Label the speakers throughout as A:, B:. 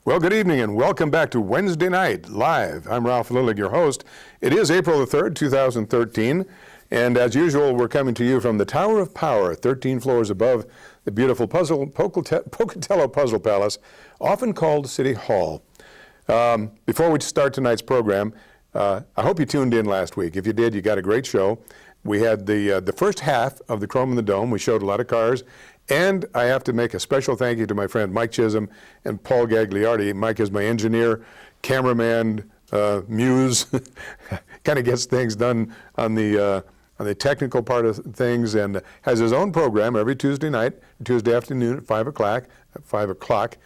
A: Well, good evening and welcome back to Wednesday Night Live. I'm Ralph Lillig, your host. It is April the 3rd, 2013, and as usual, we're coming to you from the Tower of Power, 13 floors above the beautiful Pocatello Puzzle Palace, often called City Hall. Before we start tonight's program, I hope you tuned in last week. If you did, you got a great show. We had the first half of the Chrome in the Dome. We showed a lot of cars. And I have to make a special thank you to my friend Mike Chisholm and Paul Gagliardi. Mike is my engineer, cameraman, muse, kind of gets things done on the technical part of things, and has his own program every Tuesday night, Tuesday afternoon at 5 o'clock.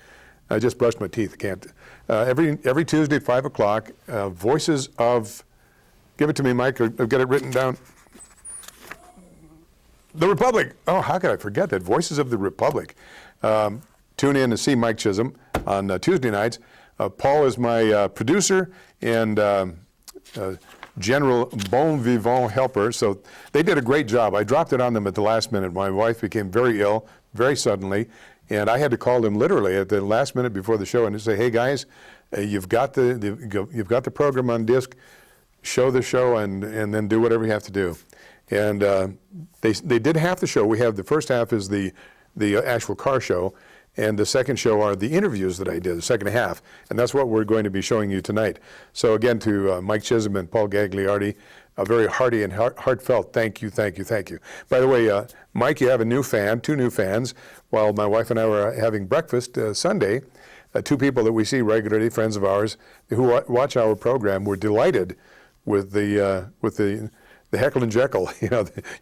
A: I just brushed my teeth. Can't. Every Tuesday at 5 o'clock, Voices of, give it to me, Mike. I've got it written down. The Republic. Oh, how could I forget that? Voices of the Republic. Tune in to see Mike Chisholm on Tuesday nights. Paul is my producer and general bon vivant helper. So they did a great job. I dropped it on them at the last minute. My wife became very ill very suddenly, and I had to call them literally at the last minute before the show and say, "Hey guys, you've got the program on disc. Show the show and then do whatever you have to do." And they did half the show. We have the first half is the actual car show, and the second show are the interviews that I did, the second half, and that's what we're going to be showing you tonight. So again, to Mike Chisholm and Paul Gagliardi, a very hearty and heartfelt thank you. By the way, Mike, you have a new fan, two new fans. While my wife and I were having breakfast Sunday, two people that we see regularly, friends of ours, who watch our program, were delighted with the Heckle and Jekyll,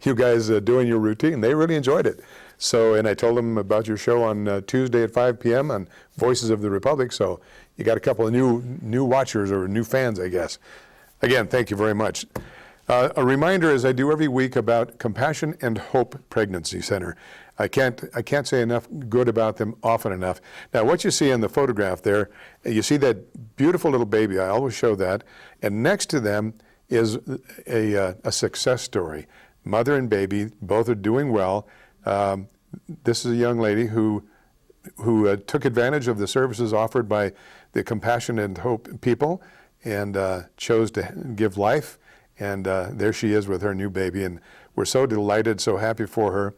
A: you guys doing your routine. They really enjoyed it. So, and I told them about your show on Tuesday at 5 p.m. on Voices of the Republic. So you got a couple of new watchers or new fans, I guess. Again, thank you very much. A reminder, as I do every week, about Compassion and Hope Pregnancy Center. I can't say enough good about them often enough. Now, what you see in the photograph there, you see that beautiful little baby. I always show that. And next to them is a success story. Mother and baby both are doing well. This is a young lady who took advantage of the services offered by the Compassion and Hope people and chose to give life. And there she is with her new baby. And we're so delighted, so happy for her.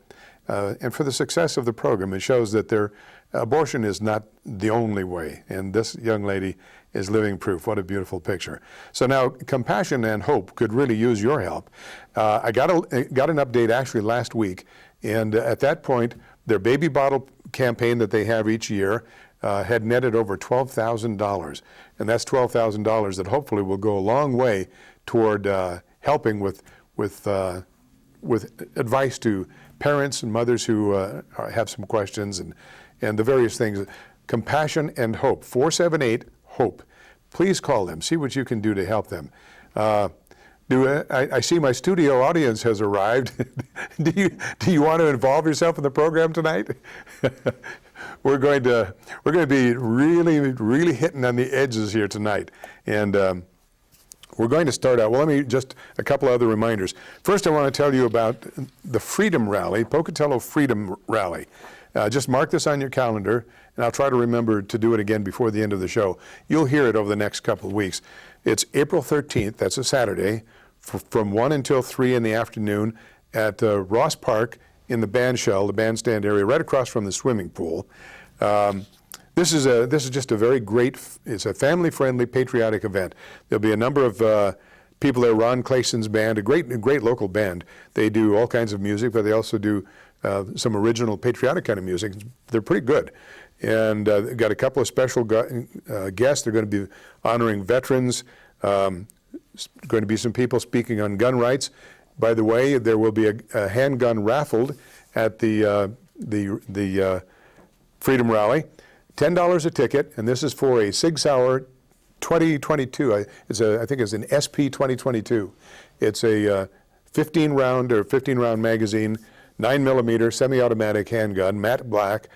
A: And for the success of the program. It shows that abortion is not the only way. And this young lady is living proof. What a beautiful picture. So now, Compassion and Hope could really use your help. I got an update actually last week, and at that point, their baby bottle campaign that they have each year had netted over $12,000. And that's $12,000 that hopefully will go a long way toward helping with advice to parents and mothers who have some questions and the various things. Compassion and Hope, 478-HOPE. Please call them. See what you can do to help them. I see my studio audience has arrived. Do you want to involve yourself in the program tonight? We're going to be really hitting on the edges here tonight, and we're going to start out. Well, just a couple other reminders. First, I want to tell you about the Freedom Rally, Pocatello Freedom Rally. Just mark this on your calendar, and I'll try to remember to do it again before the end of the show. You'll hear it over the next couple of weeks. It's April 13th, that's a Saturday, from 1 until 3 in the afternoon at Ross Park in the bandstand area, right across from the swimming pool. This is just a very great, it's a family-friendly, patriotic event. There'll be a number of people there. Ron Clayson's band, a great local band. They do all kinds of music, but they also do some original patriotic kind of music. They're pretty good. And they've got a couple of special guests. They're going to be honoring veterans. Going to be some people speaking on gun rights. By the way, there will be a handgun raffled at the Freedom Rally. $10 a ticket, and this is for a Sig Sauer 2022. I think it's an SP 2022. It's a 15-round magazine, 9mm semi-automatic handgun, matte black,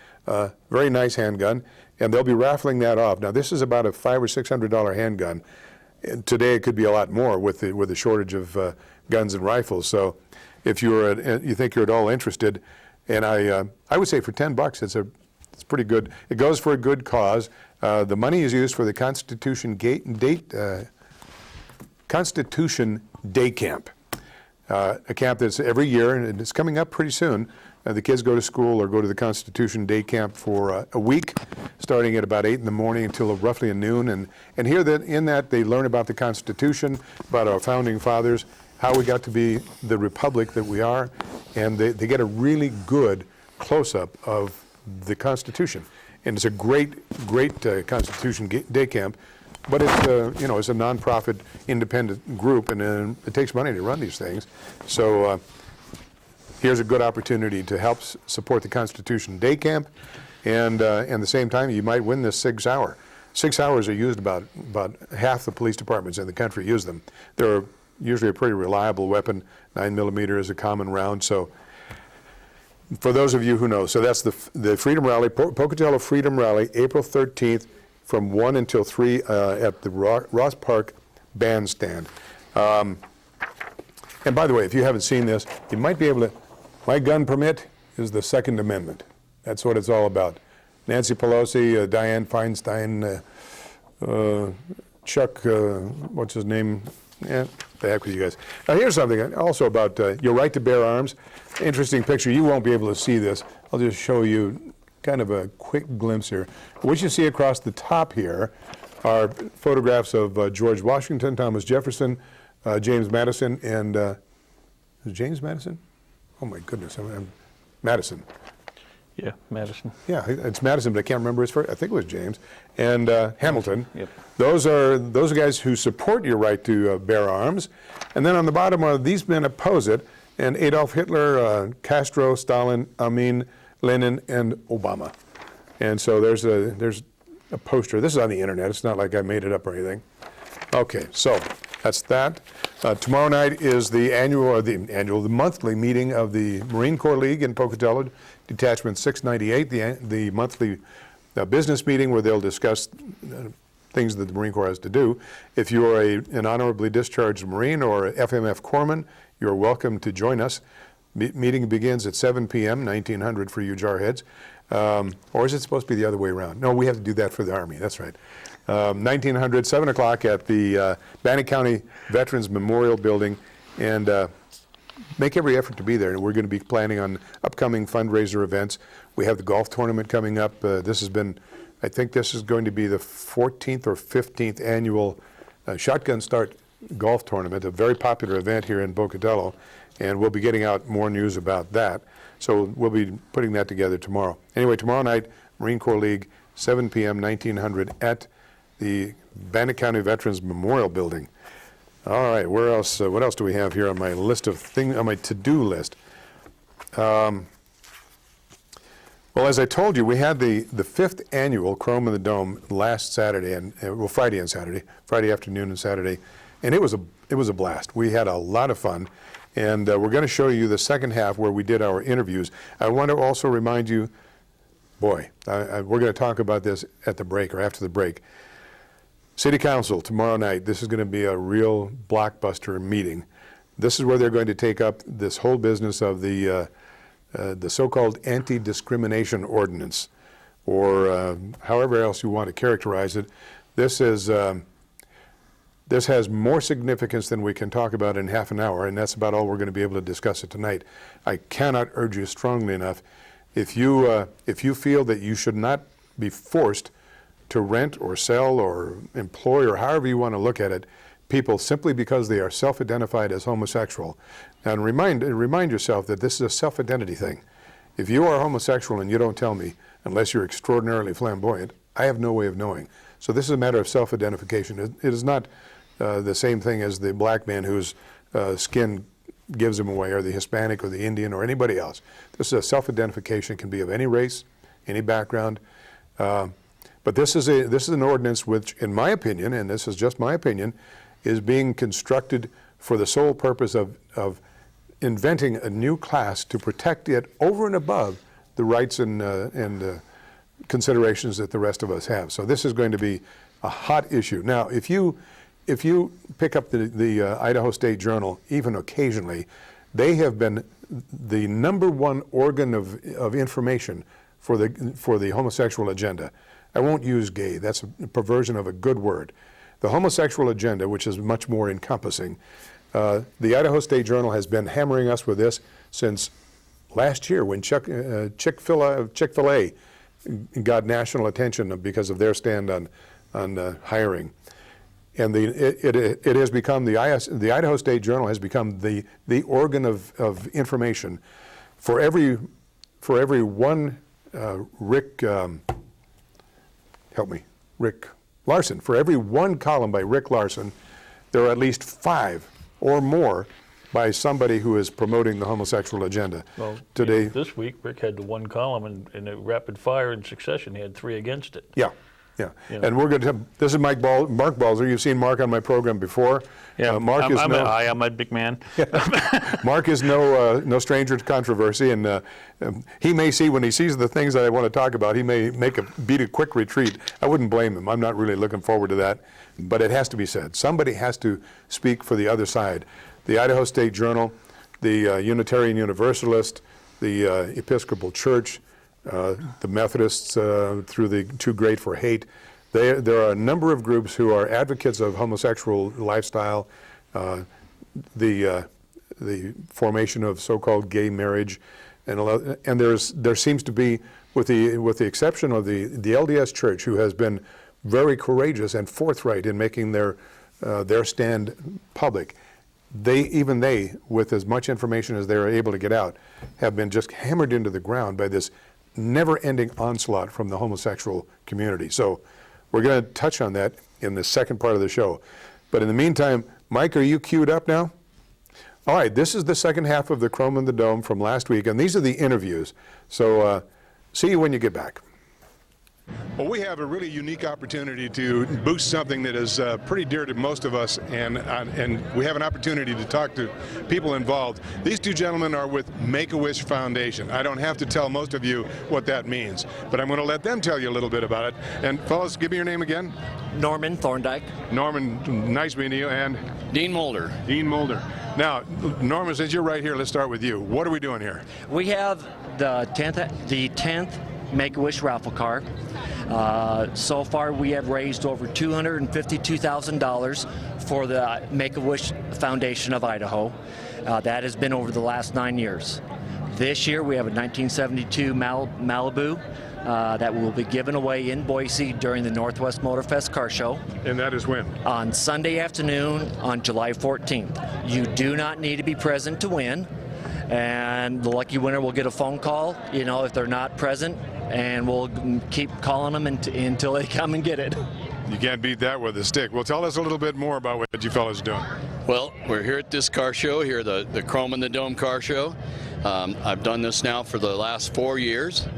A: very nice handgun, and they'll be raffling that off. Now, this is about a $500 or $600 handgun. And today, it could be a lot more with the shortage of guns and rifles. So, if you think you're at all interested, and I would say for $10, It's pretty good. It goes for a good cause. The money is used for the Constitution Day Camp, a camp that's every year, and it's coming up pretty soon. The kids go to school or go to the Constitution Day Camp for a week, starting at about 8 in the morning until roughly at noon. And here in that they learn about the Constitution, about our founding fathers, how we got to be the republic that we are, and they get a really good close-up of the Constitution. And it's a great Constitution Day Camp, but it's it's a nonprofit, independent group, and it takes money to run these things. So here's a good opportunity to help support the Constitution Day Camp, and at the same time, you might win this SIG Sauer. SIG Sauers are used about half the police departments in the country use them. They're usually a pretty reliable weapon. 9mm is a common round. So for those of you who know, so that's the Freedom Rally, Pocatello Freedom Rally, April 13th from 1 until 3 at the Ross Park Bandstand. And by the way, if you haven't seen this, you might be able to, my gun permit is the Second Amendment. That's what it's all about. Nancy Pelosi, Dianne Feinstein, Chuck, what's his name? Yeah, the heck with you guys. Now here's something also about your right to bear arms. Interesting picture. You won't be able to see this. I'll just show you kind of a quick glimpse here. What you see across the top here are photographs of George Washington, Thomas Jefferson, James Madison, and is it James Madison? Oh my goodness, Madison.
B: Yeah, Madison.
A: Yeah, it's Madison, but I can't remember his first. I think it was James, and Hamilton.
B: Yep.
A: Those are guys who support your right to bear arms, and then on the bottom are these men oppose it, and Adolf Hitler, Castro, Stalin, Amin, Lenin, and Obama. And so there's a poster. This is on the internet. It's not like I made it up or anything. Okay, so that's that. Tomorrow night is the monthly meeting of the Marine Corps League in Pocatello, Detachment 698, the monthly business meeting where they'll discuss things that the Marine Corps has to do. If you're an honorably discharged Marine or a FMF Corpsman, you're welcome to join us. Meeting begins at 7 p.m., 1900 for you jarheads. Or is it supposed to be the other way around? No, we have to do that for the Army, that's right. 1900, 7 o'clock at the Bannock County Veterans Memorial Building, and make every effort to be there. We're going to be planning on upcoming fundraiser events. We have the golf tournament coming up. I think this is going to be the 14th or 15th annual Shotgun Start golf tournament, a very popular event here in Pocatello, and we'll be getting out more news about that. So we'll be putting that together tomorrow. Anyway, tomorrow night, Marine Corps League, 7 p.m., 1900 at the Bannock County Veterans Memorial Building. All right, where else? What else do we have here on my list of things, on my to-do list? Well, as I told you, we had the 5th annual Chrome in the Dome last Saturday, and Friday and Saturday, Friday afternoon and Saturday, and it was a blast. We had a lot of fun, and we're going to show you the second half where we did our interviews. I want to also remind you, boy, we're going to talk about this at the break or after the break. City Council tomorrow night, this is going to be a real blockbuster meeting. This is where they're going to take up this whole business of the so-called anti-discrimination ordinance, or however else you want to characterize it. This has more significance than we can talk about in half an hour, and that's about all we're going to be able to discuss it tonight. I cannot urge you strongly enough. If you feel that you should not be forced to rent or sell or employ, or however you want to look at it, people simply because they are self-identified as homosexual. And remind yourself that this is a self-identity thing. If you are homosexual and you don't tell me, unless you're extraordinarily flamboyant, I have no way of knowing. So this is a matter of self-identification. It is not the same thing as the black man whose skin gives him away, or the Hispanic or the Indian or anybody else. This is a self-identification. It can be of any race, any background. But this is an ordinance which, in my opinion, and this is just my opinion, is being constructed for the sole purpose of inventing a new class to protect it over and above the rights and considerations that the rest of us have. So this is going to be a hot issue. Now, if you pick up the Idaho State Journal, even occasionally, they have been the #1 organ of information for the homosexual agenda. I won't use gay. That's a perversion of a good word. The homosexual agenda, which is much more encompassing. The Idaho State Journal has been hammering us with this since last year when Chick-fil-A got national attention because of their stand on hiring. And it has become, the Idaho State Journal has become the organ of information. For every one Rick Larson, for every one column by Rick Larson, there are at least 5 or more by somebody who is promoting the homosexual agenda.
B: Well,
A: today,
B: this week, Rick had the one column, and in a rapid fire in succession, he had 3 against it.
A: yeah.
B: You know.
A: And we're going to. This is Mark Balzer. You've seen Mark on my program before.
B: Yeah,
A: Mark
B: I'm a big man.
A: Mark is no stranger to controversy, and he may see, when he sees the things that I want to talk about, he may beat a quick retreat. I wouldn't blame him. I'm not really looking forward to that, but it has to be said. Somebody has to speak for the other side. The Idaho State Journal, the Unitarian Universalist, the Episcopal Church, the Methodists through the Too Great for Hate. There are a number of groups who are advocates of homosexual lifestyle, the formation of so-called gay marriage, and there seems to be, with the exception of the LDS Church, who has been very courageous and forthright in making their stand public. Even they, with as much information as they're able to get out, have been just hammered into the ground by this never-ending onslaught from the homosexual community. So we're going to touch on that in the second part of the show. But in the meantime, Mike, are you queued up now? All right, this is the second half of the Chrome in the Dome from last week, and these are the interviews. So see you when you get back. Well, we have a really unique opportunity to boost something that is pretty dear to most of us, and we have an opportunity to talk to people involved. These two gentlemen are with Make-A-Wish Foundation. I don't have to tell most of you what that means, but I'm going to let them tell you a little bit about it. And fellas, give me your name again.
C: Norman Thorndike.
A: Norman, nice meeting you. And
D: Dean Mulder.
A: Dean Mulder. Now, Norman, since you're right here, let's start with you. What are we doing here?
C: We have the 10th Make-A-Wish raffle car. So far, we have raised over $252,000 for the Make-A-Wish Foundation of Idaho. That has been over the last 9 years. This year, we have a 1972 Malibu that will be given away in Boise during the Northwest Motor Fest Car Show.
A: And that is when?
C: On Sunday afternoon on July 14th. You do not need to be present to win. And the lucky winner will get a phone call, if they're not present, and we'll keep calling them until they come and get it.
A: You can't beat that with a stick. Well, tell us a little bit more about what you fellas are doing.
D: Well, we're here at this car show, the Chrome in the Dome car show. I've done this now for the last 4 years.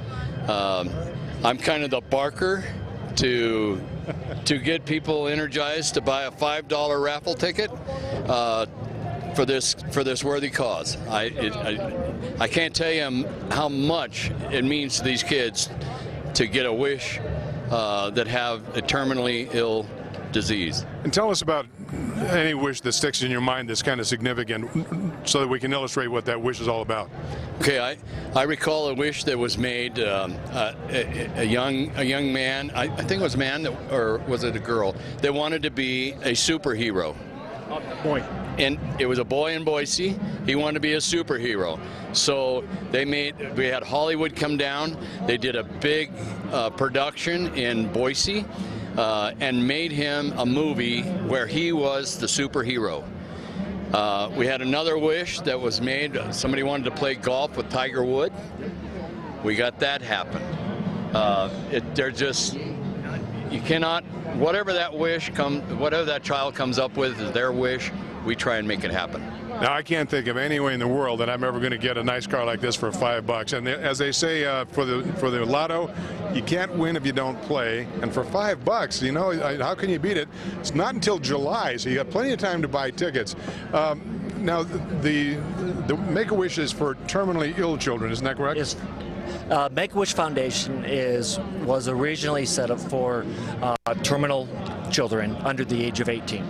D: I'm kind of the barker to get people energized to buy a $5 raffle ticket for this worthy cause. I can't tell you how much it means to these kids to get a wish that have a terminally ill disease.
A: And tell us about any wish that sticks in your mind that's kind of significant, so that we can illustrate what that wish is all about.
D: Okay, I recall a wish that was made. A young man, I think it was a man, or was it a girl, that wanted to be a superhero.
A: Boy.
D: And it was a boy in Boise. He wanted to be a superhero. So we had Hollywood come down. They did a big production in Boise and made him a movie where he was the superhero. We had another wish that was made. Somebody wanted to play golf with Tiger Woods. We got that happen. You cannot, whatever that child comes up with is their wish, we try and make it happen.
A: Now, I can't think of any way in the world that I'm ever going to get a nice car like this for $5. And as they say, for the lotto, you can't win if you don't play. And for $5, how can you beat it? It's not until July, so you got plenty of time to buy tickets. Now, the Make-A-Wish is for terminally ill children, isn't that correct?
C: Make-A-Wish Foundation was originally set up for terminal children under the age of 18.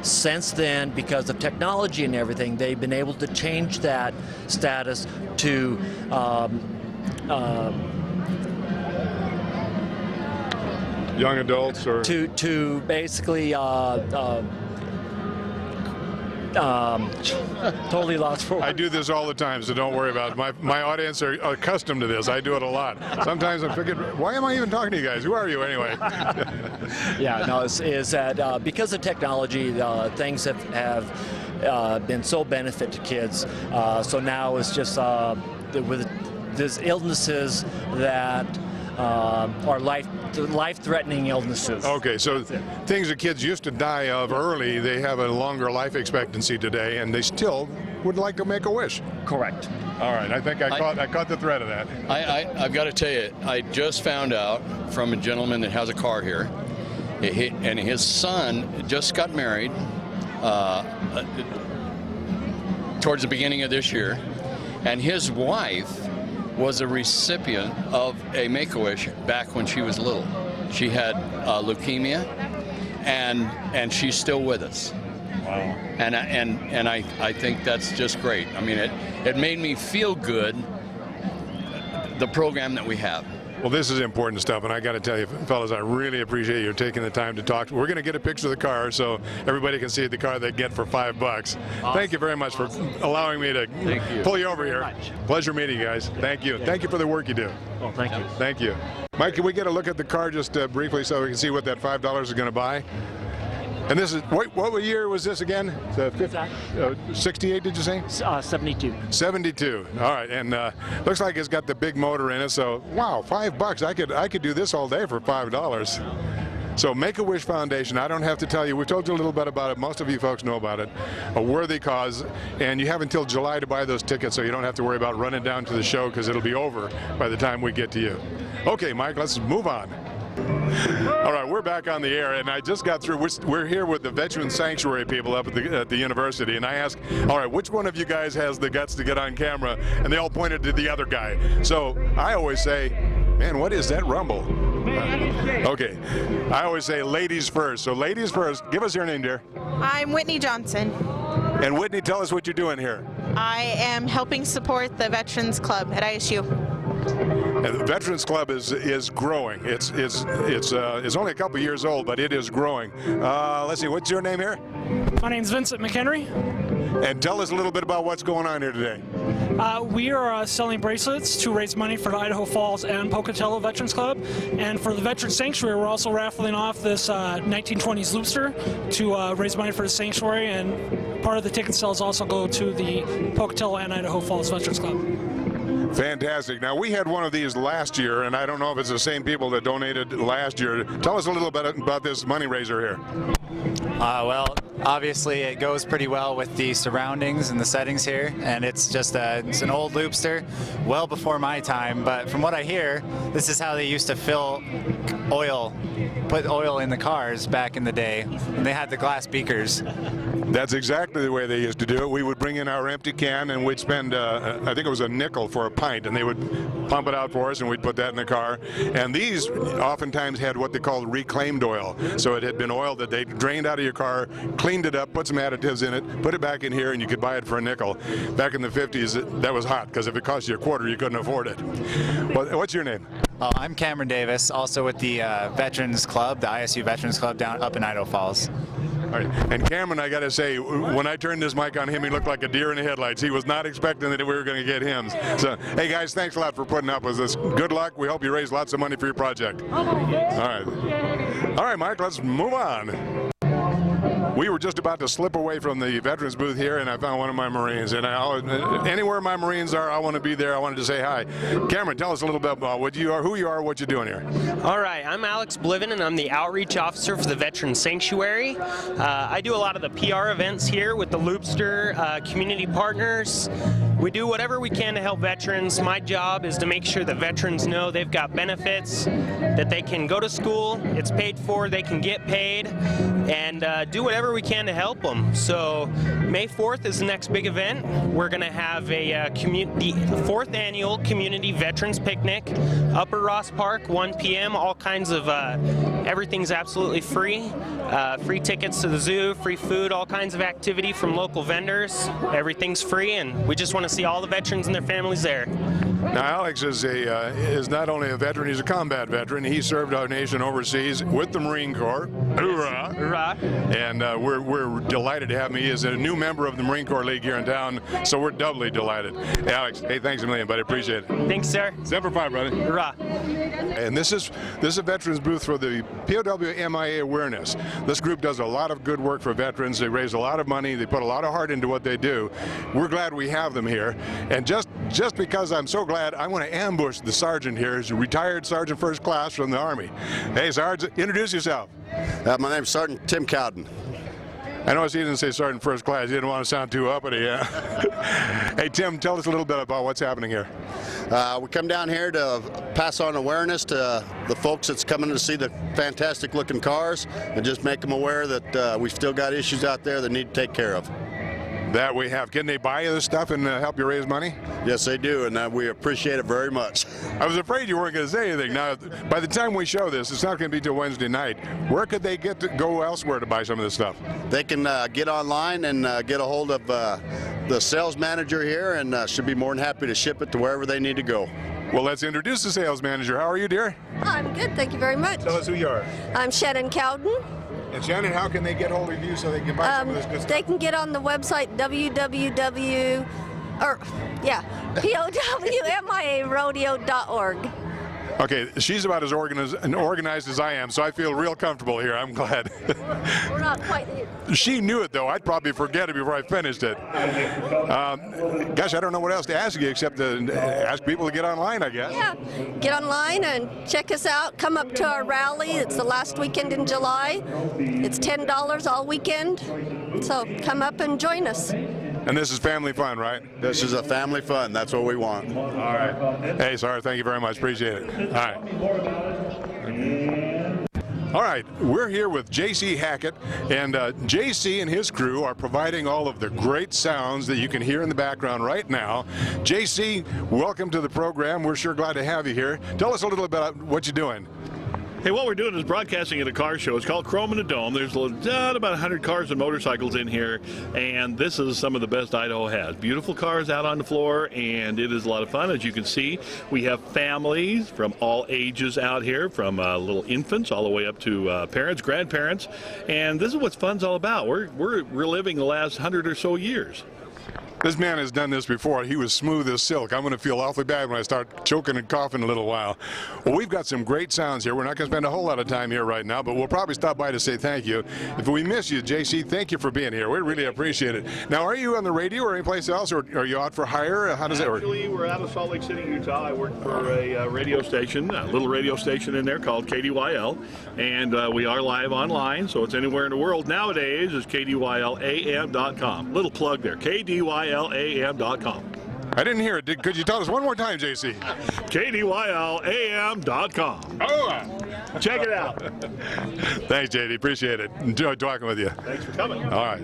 C: Since then, because of technology and everything, they've been able to change that status to
A: Young adults or?
C: to basically totally lost for
A: I do this all the time, so don't worry about it. My audience are accustomed to this. I do it a lot. Sometimes I'm thinking, why am I even talking to you guys? Who are you anyway?
C: Yeah, no, is that because of technology, things have been so benefit to kids. So now it's just with these illnesses that are life-threatening illnesses.
A: Okay, so things that kids used to die of early, they have a longer life expectancy today, and they still would like to make a wish.
C: Correct.
A: All right, I think I caught the thread of that.
D: I've got to tell you, I just found out from a gentleman that has a car here, and his son just got married towards the beginning of this year, and his wife was a recipient of a Make-A-Wish back when she was little. She had leukemia, and she's still with us.
A: Wow.
D: And I think that's just great. I mean, it made me feel good, the program that we have.
A: Well, this is important stuff, and I got to tell you, fellas, I really appreciate you taking the time to talk. We're going to get a picture of the car so everybody can see the car they get for $5. Awesome. Thank you very much for allowing me to pull you over here. Pleasure meeting you guys. Thank you. Thank you for the work you do.
C: Well, thank you.
A: Thank you. Mike, can we get a look at the car just briefly so we can see what that $5 is going to buy? And this is, what year was this again? 68, did you say?
C: 72.
A: 72. All right, and looks like it's got the big motor in it. So, wow, $5. I could do this all day for $5. So, Make-A-Wish Foundation. I don't have to tell you. We told you a little bit about it. Most of you folks know about it. A worthy cause, and you have until July to buy those tickets, so you don't have to worry about running down to the show because it'll be over by the time we get to you. Okay, Mike, let's move on. All right, we're back on the air, and I just got through. We're here with the Veteran Sanctuary people up at the university, and I asked, all right, which one of you guys has the guts to get on camera? And they all pointed to the other guy. So I always say, man, what is that rumble? Okay, I always say ladies first. So ladies first, give us your name, dear.
E: I'm Whitney Johnson.
A: And Whitney, tell us what you're doing here.
E: I am helping support the Veterans Club at ISU.
A: And the Veterans Club is growing. It's only a couple years old, but it is growing. Let's see, what's your name here?
F: My name's Vincent McHenry.
A: And tell us a little bit about what's going on here today.
F: We are selling bracelets to raise money for the Idaho Falls and Pocatello Veterans Club. And for the Veterans Sanctuary, we're also raffling off this 1920s Loopster to raise money for the sanctuary. And part of the ticket sales also go to the Pocatello and Idaho Falls Veterans Club.
A: Fantastic. Now, we had one of these last year, and I don't know if it's the same people that donated last year. Tell us a little bit about this money raiser here.
G: Well, obviously it goes pretty well with the surroundings and the settings here, and it's just it's an old Loopster, well before my time, but from what I hear, this is how they used to fill oil, put oil in the cars back in the day, and they had the glass beakers.
A: That's exactly the way they used to do it. We would bring in our empty can, and we'd spend, I think it was a nickel for a pint, and they would pump it out for us, and we'd put that in the car. And these oftentimes had what they called reclaimed oil. So it had been oil that they drained out of your car, cleaned it up, put some additives in it, put it back in here, and you could buy it for a nickel. Back in the 50s, that was hot, because if it cost you a quarter, you couldn't afford it. What's your name?
G: I'm Cameron Davis, also with the Veterans Club, the ISU Veterans Club down up in Idaho Falls.
A: All right. And Cameron, I got to say, when I turned this mic on him, he looked like a deer in the headlights. He was not expecting that we were going to get him. So, hey guys, thanks a lot for putting up with us. Good luck. We hope you raise lots of money for your project. All right. All right, Mike, let's move on. We were just about to slip away from the Veterans booth here, and I found one of my Marines. And anywhere my Marines are, I want to be there. I wanted to say hi. Cameron, tell us a little bit about what you are, who you are, what you're doing here.
H: All right, I'm Alex Bliven, and I'm the outreach officer for the Veterans Sanctuary. I do a lot of the PR events here with the Loopster community partners. We do whatever we can to help veterans. My job is to make sure that veterans know they've got benefits, that they can go to school, it's paid for, they can get paid, and do whatever we can to help them. So May 4th is the next big event. We're going to have the 4th annual Community Veterans Picnic, Upper Ross Park, 1 p.m. All kinds of, everything's absolutely free. Free tickets to the zoo, free food, all kinds of activity from local vendors. Everything's free, and we just want to see all the veterans and their families there.
A: Now, Alex is not only a veteran, he's a combat veteran. He served our nation overseas with the Marine Corps. Hoorah!
H: Hoorah.
A: And we're delighted to have him. He is a new member of the Marine Corps League here in town, so we're doubly delighted. Hey, Alex, hey, thanks a million, buddy. Appreciate it.
H: Thanks, sir.
A: Semper Fi, brother.
H: Hoorah.
A: And this is a veterans booth for the POW MIA awareness. This group does a lot of good work for veterans. They raise a lot of money. They put a lot of heart into what they do. We're glad we have them here. And just because I'm so glad, I want to ambush the sergeant here. He's a retired sergeant first class from the Army. Hey, Sergeant, introduce yourself.
I: My name's Sergeant Tim Cowden.
A: I noticed he didn't say sergeant first class. He didn't want to sound too uppity. Yeah. Hey, Tim, tell us a little bit about what's happening here.
I: We come down here to pass on awareness to the folks that's coming to see the fantastic looking cars and just make them aware that we've still got issues out there that need to take care of.
A: That we have. Can they buy you this stuff and help you raise money?
I: Yes, they do, and we appreciate it very much.
A: I was afraid you weren't going to say anything. Now, by the time we show this, it's not going to be till Wednesday night. Where could they go elsewhere to buy some of this stuff?
I: They can get online and get a hold of the sales manager here, and should be more than happy to ship it to wherever they need to go.
A: Well, let's introduce the sales manager. How are you, dear?
J: I'm good, thank you very much.
A: Tell us who you are.
J: I'm Shannon Cowden.
A: And Shannon, how can they get hold of you so they can buy some of this good stuff?
J: They can get on the website POWMIArodeo.org.
A: Okay, she's about as organized as I am, so I feel real comfortable here. I'm glad.
J: We're not quite here.
A: She knew it, though. I'd probably forget it before I finished it. Gosh, I don't know what else to ask you except to ask people to get online, I guess.
J: Yeah, get online and check us out. Come up to our rally. It's the last weekend in July. It's $10 all weekend. So come up and join us.
A: And this is family fun, right?
I: This is a family fun. That's what we want.
A: All right. Hey, sorry. Thank you very much. Appreciate it. All right. All right, we're here with J.C. Hackett, and J.C. and his crew are providing all of the great sounds that you can hear in the background right now. J.C., welcome to the program. We're sure glad to have you here. Tell us a little bit about what you're doing.
B: Hey, what we're doing is broadcasting at a car show. It's called Chrome in the Dome. There's about 100 cars and motorcycles in here, and this is some of the best Idaho has. Beautiful cars out on the floor, and it is a lot of fun. As you can see, we have families from all ages out here, from little infants all the way up to parents, grandparents, and this is what fun's all about. We're reliving the last 100 or so years.
A: This man has done this before. He was smooth as silk. I'm going to feel awfully bad when I start choking and coughing a little while. Well, we've got some great sounds here. We're not going to spend a whole lot of time here right now, but we'll probably stop by to say thank you. If we miss you, JC, thank you for being here. We really appreciate it. Now, are you on the radio or anyplace else, or are you out for hire? How does that work?
B: Actually, we're out of Salt Lake City, Utah. I work for a radio station, a little radio station in there called KDYL, and we are live online, so it's anywhere in the world nowadays is KDYLAM.com. Little plug there, KDYLAM.com.
A: I didn't hear it. Could you tell us one more time, JC?
B: KDYLAM.com. Oh, check it out.
A: Thanks, JD. Appreciate it. Enjoyed talking with you.
B: Thanks for coming.
A: All right.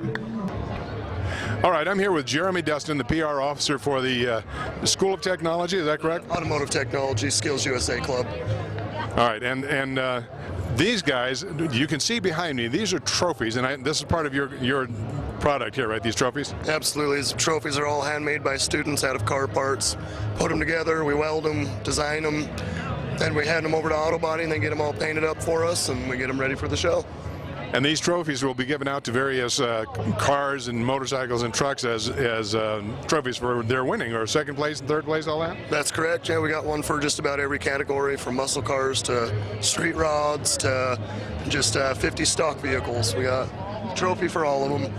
A: All right, I'm here with Jeremy Dustin, the PR officer for the School of Technology. Is that correct?
K: Automotive Technology Skills USA Club.
A: All right, and these guys, you can see behind me, these are trophies, and this is part of your product here, right, these trophies?
K: Absolutely. These trophies are all handmade by students out of car parts. Put them together, we weld them, design them, then we hand them over to Autobody and they get them all painted up for us and we get them ready for the show.
A: And these trophies will be given out to various cars and motorcycles and trucks as trophies for their winning, or second place, third place, all that?
K: That's correct. Yeah, we got one for just about every category, from muscle cars to street rods to just 50 stock vehicles. We got a trophy for all of them.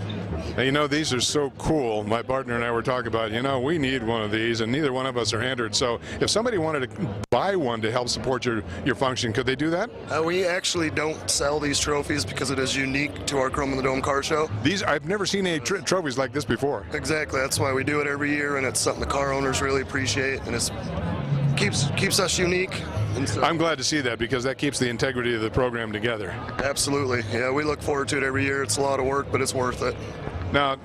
A: Now, you know, these are so cool. My partner and I were talking about, you know, we need one of these, and neither one of us are entered. So if somebody wanted to buy one to help support your function, could they do that?
K: We actually don't sell these trophies because it is unique to our Chrome in the Dome car show.
A: I've never seen any trophies like this before.
K: Exactly. That's why we do it every year, and it's something the car owners really appreciate, and it keeps us unique.
A: I'm glad to see that, because that keeps the integrity of the program together.
K: Absolutely. Yeah, we look forward to it every year. It's a lot of work, but it's worth it.
A: Now,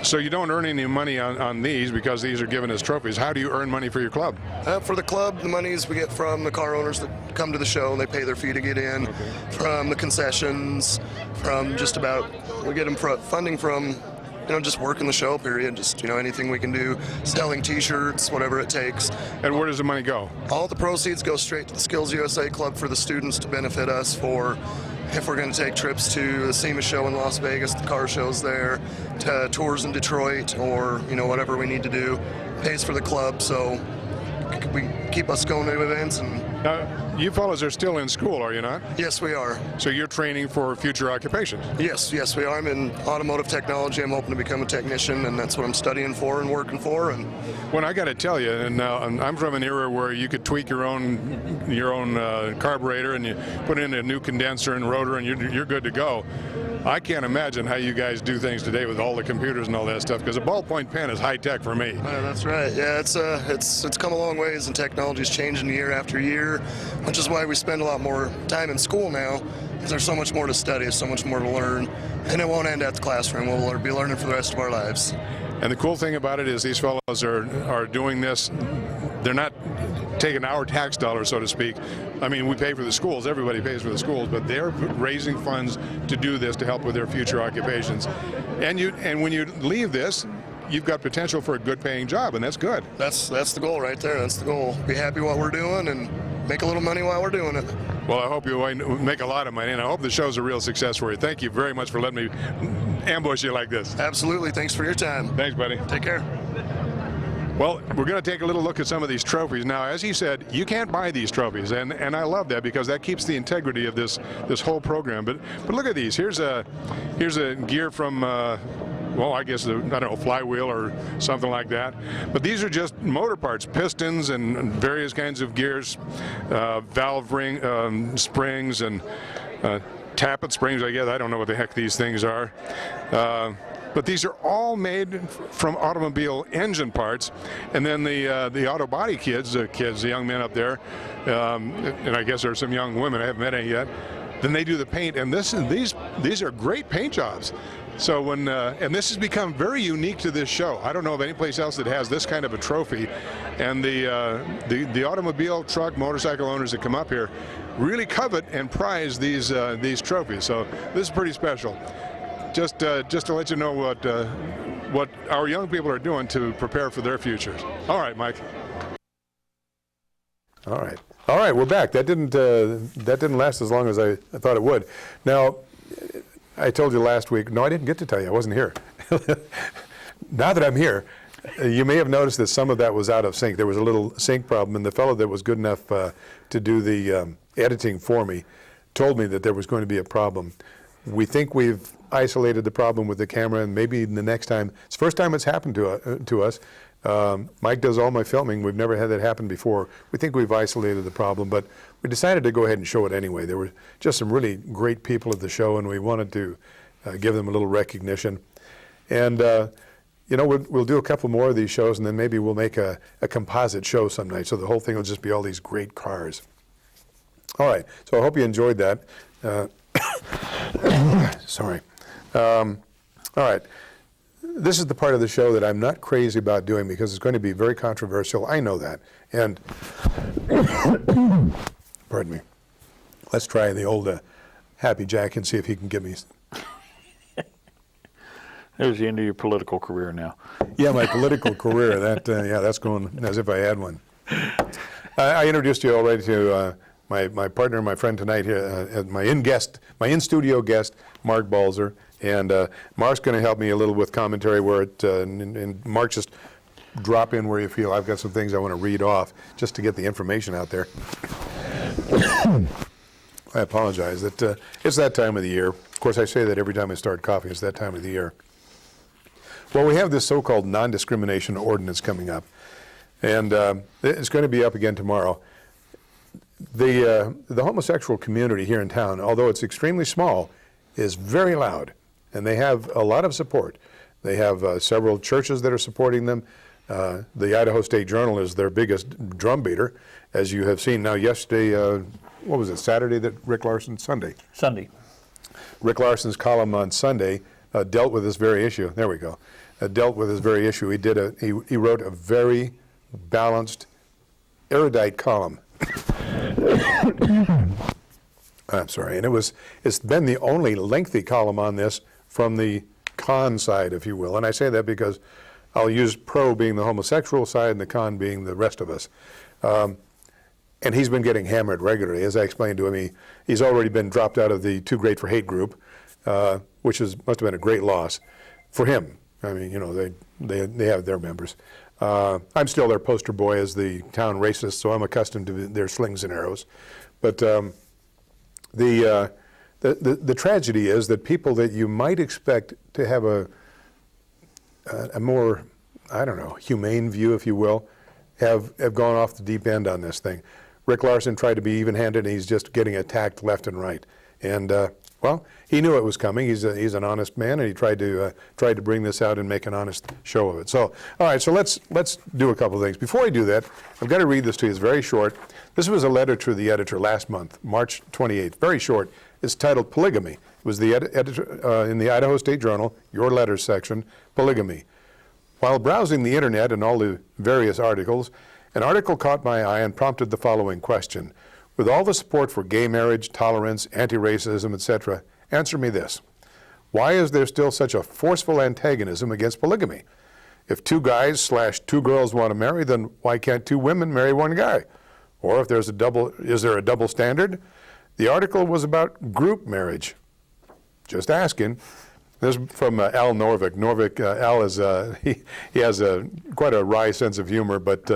A: so you don't earn any money on these because these are given as trophies. How do you earn money for your club?
K: For the club, the monies we get from the car owners that come to the show, and they pay their fee to get in, from the concessions, from just about, we get them funding from just working the show, period. Just, anything we can do, selling T-shirts, whatever it takes.
A: And where does the money go?
K: All the proceeds go straight to the Skills USA Club for the students to benefit us for if we're going to take trips to the SEMA show in Las Vegas, the car shows there, to tours in Detroit, or, whatever we need to do. Pays for the club, so we keep us going to events. And
A: you fellas are still in school, are you not?
K: Yes, we are.
A: So you're training for future occupations?
K: Yes, we are. I'm in automotive technology. I'm hoping to become a technician, and that's what I'm studying for and working for. And
A: well, I got to tell you, and I'm from an era where you could tweak your own carburetor, and you put in a new condenser and rotor, and you're good to go. I can't imagine how you guys do things today with all the computers and all that stuff, because a ballpoint pen is high tech for me.
K: Yeah, that's right. Yeah, it's come a long ways, and technology's changing year after year, which is why we spend a lot more time in school now, because there's so much more to study, so much more to learn, and it won't end at the classroom. We'll be learning for the rest of our lives.
A: And the cool thing about it is these fellows are doing this. They're not taking our tax dollars, so to speak. I mean, we pay for the schools, everybody pays for the schools, but they're raising funds to do this to help with their future occupations. And when you leave this, you've got potential for a good paying job, and that's good.
K: That's the goal right there. That's the goal. Be happy what we're doing and make a little money while we're doing it.
A: Well, I hope you make a lot of money, and I hope the show's a real success for you. Thank you very much for letting me ambush you like this.
K: Absolutely. Thanks for your time.
A: Thanks, buddy.
K: Take care.
A: Well, we're going to take a little look at some of these trophies. Now, as he said, you can't buy these trophies, and I love that because that keeps the integrity of this whole program. But look at these. Here's a gear from well, I guess, I don't know, flywheel or something like that. But these are just motor parts, pistons and various kinds of gears, valve ring springs and tappet springs, I guess. I don't know what the heck these things are. But these are all made from automobile engine parts. And then the auto body kids, the young men up there, and I guess there's some young women, I haven't met any yet, then they do the paint. And these are great paint jobs. So when and this has become very unique to this show. I don't know of any place else that has this kind of a trophy. And the automobile, truck, motorcycle owners that come up here really covet and prize these trophies. So this is pretty special. Just to let you know what our young people are doing to prepare for their futures. All right, Mike. All right, we're back. That didn't last as long as I thought it would. Now, I told you last week. No, I didn't get to tell you. I wasn't here. Now that I'm here, you may have noticed that some of that was out of sync. There was a little sync problem, and the fellow that was good enough to do the editing for me told me that there was going to be a problem. We think we've isolated the problem with the camera, and maybe the next time, it's the first time it's happened to us. Mike does all my filming. We've never had that happen before. We think we've isolated the problem, but we decided to go ahead and show it anyway. There were just some really great people at the show, and we wanted to give them a little recognition. And we'll do a couple more of these shows, and then maybe we'll make a composite show some night, so the whole thing will just be all these great cars. All right, so I hope you enjoyed that. Sorry. All right. This is the part of the show that I'm not crazy about doing because it's going to be very controversial. I know that. And, pardon me. Let's try the old Happy Jack and see if he can give me.
L: There's the end of your political career now.
A: Yeah, my political career. That's going as if I had one. I introduced you already to my partner, my friend tonight here, my in-studio guest, Mark Balzer. And Mark's going to help me a little with commentary and Mark, just drop in where you feel. I've got some things I want to read off just to get the information out there. I apologize. It's that time of the year. Of course, I say that every time I start coughing. It's that time of the year. Well, we have this so-called non-discrimination ordinance coming up. And it's going to be up again tomorrow. The homosexual community here in town, although it's extremely small, is very loud. And they have a lot of support. They have several churches that are supporting them. The Idaho State Journal is their biggest drum beater, as you have seen. Now, yesterday, what was it, Saturday that Rick Larson? Sunday. Rick Larson's column on Sunday dealt with this very issue. There we go. Dealt with this very issue. He wrote a very balanced, erudite column. I'm sorry, and it's been the only lengthy column on this from the con side, if you will. And I say that because I'll use pro being the homosexual side and the con being the rest of us. And he's been getting hammered regularly. As I explained to him, he's already been dropped out of the Too Great for Hate group, which must have been a great loss for him. I mean, you know, they have their members. I'm still their poster boy as the town racist, so I'm accustomed to their slings and arrows. But the tragedy is that people that you might expect to have a more, I don't know, humane view, if you will, have gone off the deep end on this thing. Rick Larson tried to be even-handed, and he's just getting attacked left and right. And well, he knew it was coming. He's an honest man, and he tried to bring this out and make an honest show of it. So, all right. So let's do a couple of things. Before I do that, I've got to read this to you. It's very short. This was a letter to the editor last month, March 28th. Very short. It's titled "Polygamy." It was the editor in the Idaho State Journal, your letters section. Polygamy. While browsing the internet and all the various articles, an article caught my eye and prompted the following question. With all the support for gay marriage, tolerance, anti-racism, etc., answer me this. Why is there still such a forceful antagonism against polygamy? If 2 guys / 2 girls want to marry, then why can't 2 women marry 1 guy? Or if there's is there a double standard? The article was about group marriage. Just asking. This is from Al Norvik. Al is he has quite a wry sense of humor, but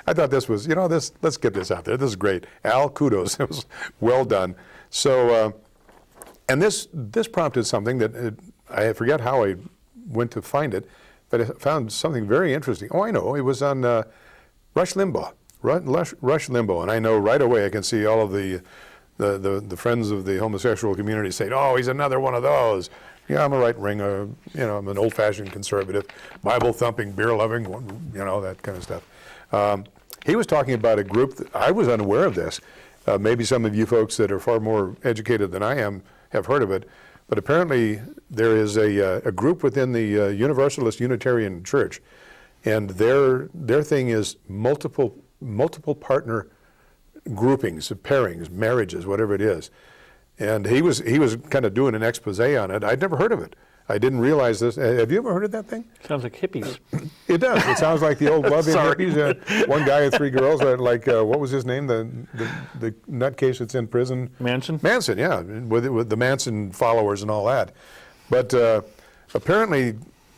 A: I thought this was, let's get this out there. This is great. Al, kudos. It was well done. So, and this prompted something that I forget how I went to find it, but I found something very interesting. Oh, I know. It was on Rush Limbaugh. Rush Limbaugh, and I know right away I can see all of the friends of the homosexual community saying, "Oh, he's another one of those." Yeah, I'm a right-winger, I'm an old-fashioned conservative, Bible-thumping, beer-loving, that kind of stuff. He was talking about a group that I was unaware of this. Maybe some of you folks that are far more educated than I am have heard of it, but apparently there is a group within the Universalist Unitarian Church, and their thing is multiple partner groupings, pairings, marriages, whatever it is. And he was kind of doing an expose on it. I'd never heard of it. I didn't realize this. Have you ever heard of that thing?
L: Sounds like hippies.
A: It does. It sounds like the old loving hippies. 1 guy and 3 girls. What was his name? The nutcase that's in prison.
L: Manson.
A: Manson, yeah, with the Manson followers and all that. But apparently,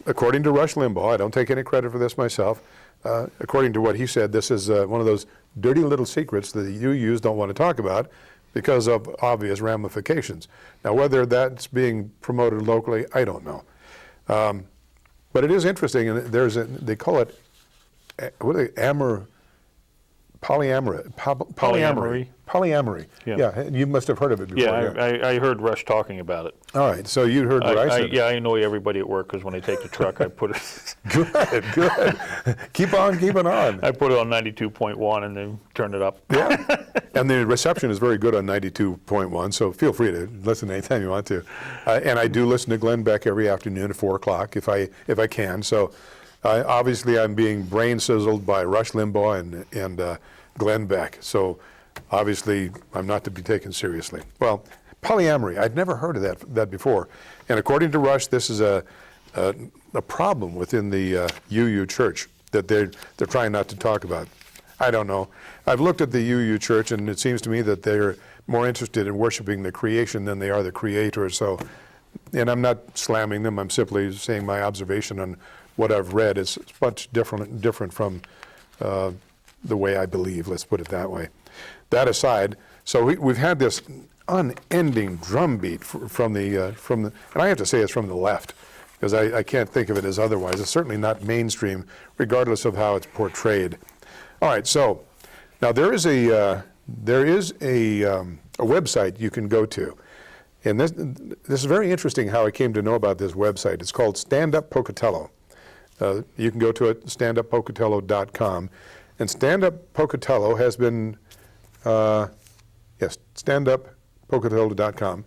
A: according to Rush Limbaugh, I don't take any credit for this myself. According to what he said, this is one of those dirty little secrets that the UUs don't want to talk about, because of obvious ramifications. Now, whether that's being promoted locally, I don't know. But it is interesting, and they call it, polyamory. Polyamory. Yeah, you must have heard of it before.
L: Yeah, I heard Rush talking about it.
A: All right, so you heard what I said.
L: Yeah, I annoy everybody at work because when I take the truck, I put it.
A: Good. Keep on keeping on.
L: I put it on 92.1 and then turn it up.
A: Yeah, and the reception is very good on 92.1, so feel free to listen anytime you want to. And I do listen to Glenn Beck every afternoon at 4 o'clock if I can. So obviously I'm being brain sizzled by Rush Limbaugh and Glenn Beck. So obviously I'm not to be taken seriously. Well, polyamory, I'd never heard of that before. And according to Rush, this is a problem within the UU church that they're trying not to talk about. I don't know. I've looked at the UU church, and it seems to me that they're more interested in worshiping the creation than they are the creator. So, and I'm not slamming them. I'm simply saying my observation on what I've read is much different from the way I believe. Let's put it that way. That aside, so we've had this unending drumbeat from the, and I have to say it's from the left, because I can't think of it as otherwise. It's certainly not mainstream, regardless of how it's portrayed. All right, so now there is a website you can go to, and this is very interesting how I came to know about this website. It's called Stand Up Pocatello. You can go to it, standuppocatello.com, and Stand Up Pocatello has been, standuppocatello.com.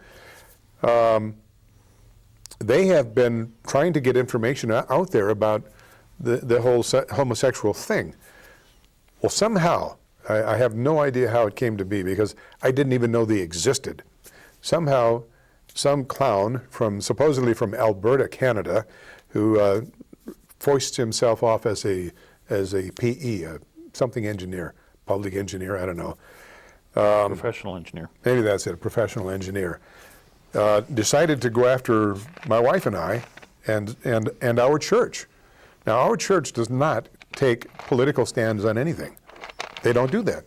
A: They have been trying to get information out there about the whole homosexual thing. Well, somehow, I have no idea how it came to be, because I didn't even know they existed. Somehow, some clown supposedly from Alberta, Canada, who foists himself off as a PE, something engineer, public engineer, I don't know.
L: Professional engineer.
A: Maybe that's it, a professional engineer. Decided to go after my wife and I and our church. Now, our church does not take political stands on anything. They don't do that.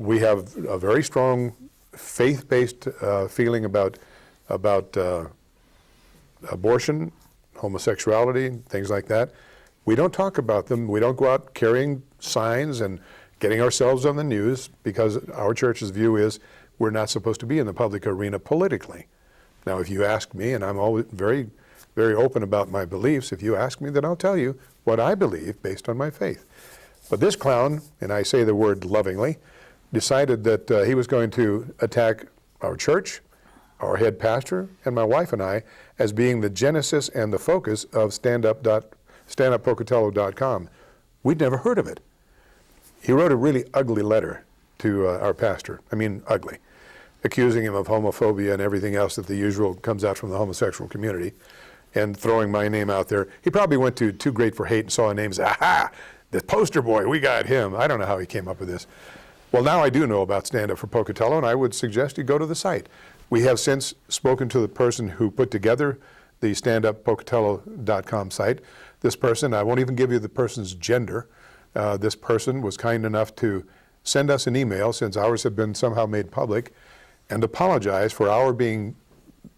A: We have a very strong faith-based feeling about abortion, homosexuality, things like that. We don't talk about them. We don't go out carrying signs and getting ourselves on the news, because our church's view is we're not supposed to be in the public arena politically. Now, if you ask me, and I'm always very, very open about my beliefs, if you ask me, then I'll tell you what I believe based on my faith. But this clown, and I say the word lovingly, decided that he was going to attack our church, our head pastor, and my wife and I as being the genesis and the focus of StandUpPocatello.com. We'd never heard of it. He wrote a really ugly letter to our pastor. I mean, ugly, accusing him of homophobia and everything else that the usual comes out from the homosexual community, and throwing my name out there. He probably went to Too Great for Hate and saw a name and said, aha, the poster boy, we got him. I don't know how he came up with this. Well, now I do know about Stand Up for Pocatello, and I would suggest you go to the site. We have since spoken to the person who put together the StandUpPocatello.com site. This person, I won't even give you the person's gender. This person was kind enough to send us an email, since ours had been somehow made public, and apologize for our being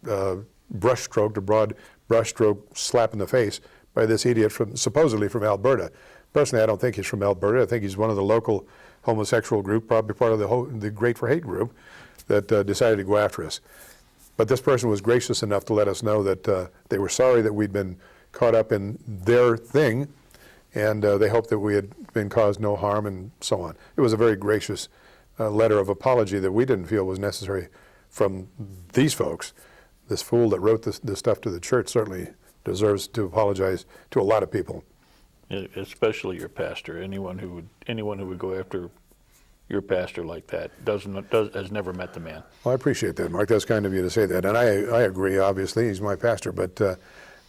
A: brushstroked, a broad brushstroke slap in the face by this idiot supposedly from Alberta. Personally, I don't think he's from Alberta. I think he's one of the local homosexual group, probably part of the Great for Hate group that decided to go after us. But this person was gracious enough to let us know that they were sorry that we'd been caught up in their thing, and they hoped that we had been caused no harm and so on. It was a very gracious letter of apology that we didn't feel was necessary from these folks. This fool that wrote this stuff to the church certainly deserves to apologize to a lot of people.
L: Especially your pastor. Anyone who would go after your pastor like that has never met the man.
A: Well, I appreciate that, Mark. That's kind of you to say that, and I agree. Obviously, he's my pastor, but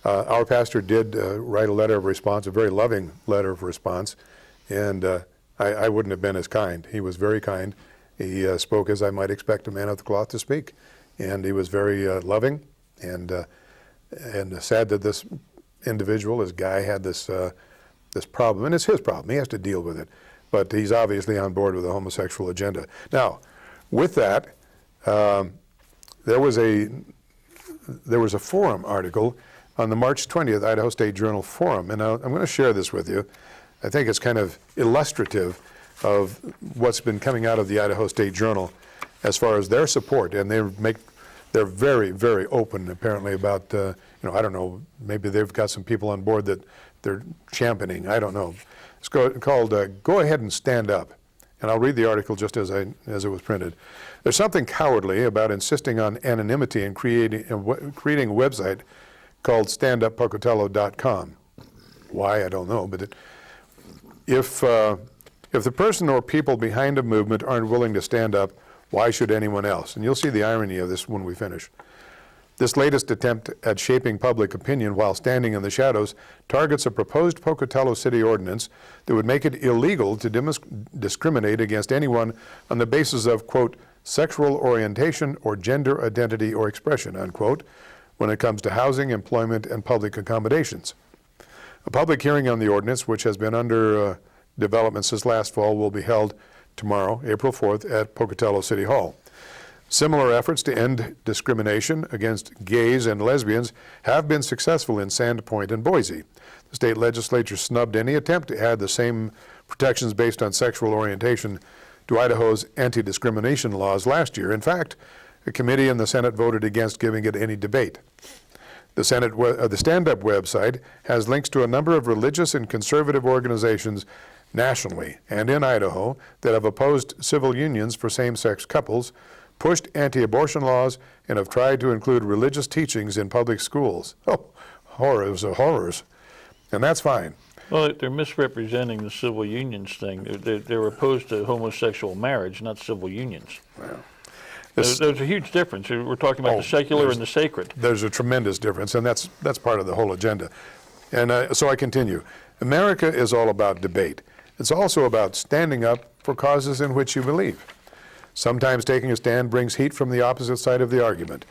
A: our pastor did write a letter of response, a very loving letter of response, and I wouldn't have been as kind. He was very kind. He spoke as I might expect a man of the cloth to speak, and he was very loving, and sad that this individual, this guy, had this problem, and it's his problem. He has to deal with it, but he's obviously on board with the homosexual agenda. Now, with that, there was a forum article on the March 20th Idaho State Journal Forum, and I'm going to share this with you. I think it's kind of illustrative of what's been coming out of the Idaho State Journal as far as their support, and they're very, very open apparently about, I don't know, maybe they've got some people on board that they're championing, I don't know. It's called Go Ahead and Stand Up, and I'll read the article just as it was printed. There's something cowardly about insisting on anonymity and creating a website called StandUpPocatello.com. Why, I don't know, but if the person or people behind a movement aren't willing to stand up, why should anyone else? And you'll see the irony of this when we finish. This latest attempt at shaping public opinion while standing in the shadows targets a proposed Pocatello City ordinance that would make it illegal to discriminate against anyone on the basis of, quote, sexual orientation or gender identity or expression, unquote, when it comes to housing, employment, and public accommodations. A public hearing on the ordinance, which has been under development since last fall, will be held tomorrow, April 4th, at Pocatello City Hall. Similar efforts to end discrimination against gays and lesbians have been successful in Sandpoint and Boise. The state legislature snubbed any attempt to add the same protections based on sexual orientation to Idaho's anti-discrimination laws last year. In fact, a committee in the Senate voted against giving it any debate. The Stand Up website has links to a number of religious and conservative organizations nationally and in Idaho that have opposed civil unions for same-sex couples, pushed anti-abortion laws, and have tried to include religious teachings in public schools. Oh, horrors of horrors. And that's fine.
L: Well, they're misrepresenting the civil unions thing. They're opposed to homosexual marriage, not civil unions.
A: Well, This-
L: There's a huge difference. We're talking about the secular and the sacred.
A: There's a tremendous difference, and that's part of the whole agenda. And so I continue. America is all about debate. It's also about standing up for causes in which you believe. Sometimes taking a stand brings heat from the opposite side of the argument.